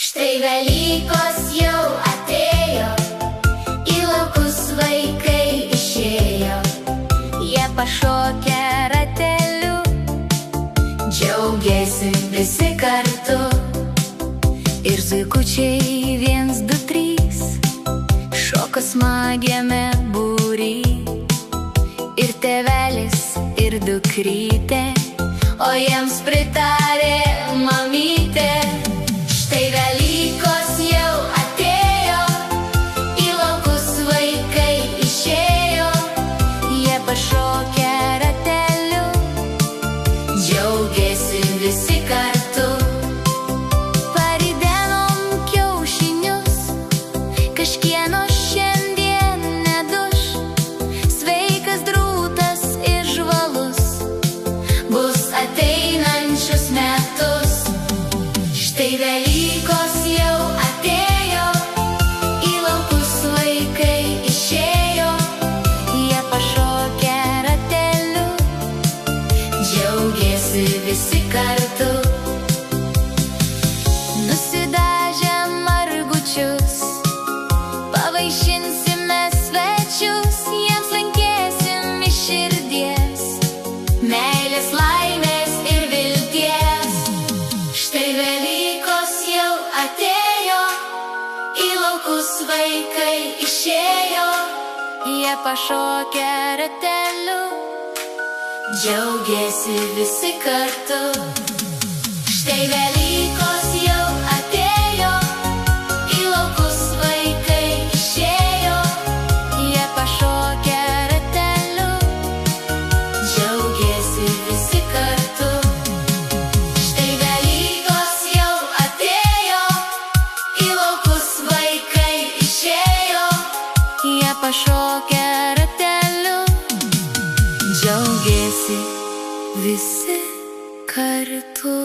Štai Velykos jau atėjo, į laukus vaikai išėjo. Jie pašokę rateliu, Džiaugiasi visi kartu. ir zuikučiai 1, 2, 3 šoka smagiame būry. Ir tėvelis, ir dukrytė, O jiems pritarė mamytė. Štai Velykos jau atėjo, į laukus vaikai išėjo. jie pašokę rateliu, Džiaugiasi visi kartu. paridenom kiaušinius, kažkieno šiandien neduš. Sveikas, drūtas ir žvalus, Bus ateinančius metus. Štai Velykos jau atėjo, į laukus vaikai išėjo. jie pašokę rateliu, Džiaugiasi visi kartu. nusidažę margučius, pavaišinsime svečius, jiems linkėsim iš širdies. Meilės, laimės ir vilties. Štai Velykos jau atėjo, į laukus vaikai išėjo. Jie pašokę rateliu, Džiaugiasi visi kartu. Štai Velykos jau atėjo, į laukus vaikai išėjo. jie pašokę rateliu, Džiaugiasi visi kartu. Štai Velykos jau atėjo, į laukus vaikai išėjo. jie pašokę rateliu, džiaugiasi visi kartu.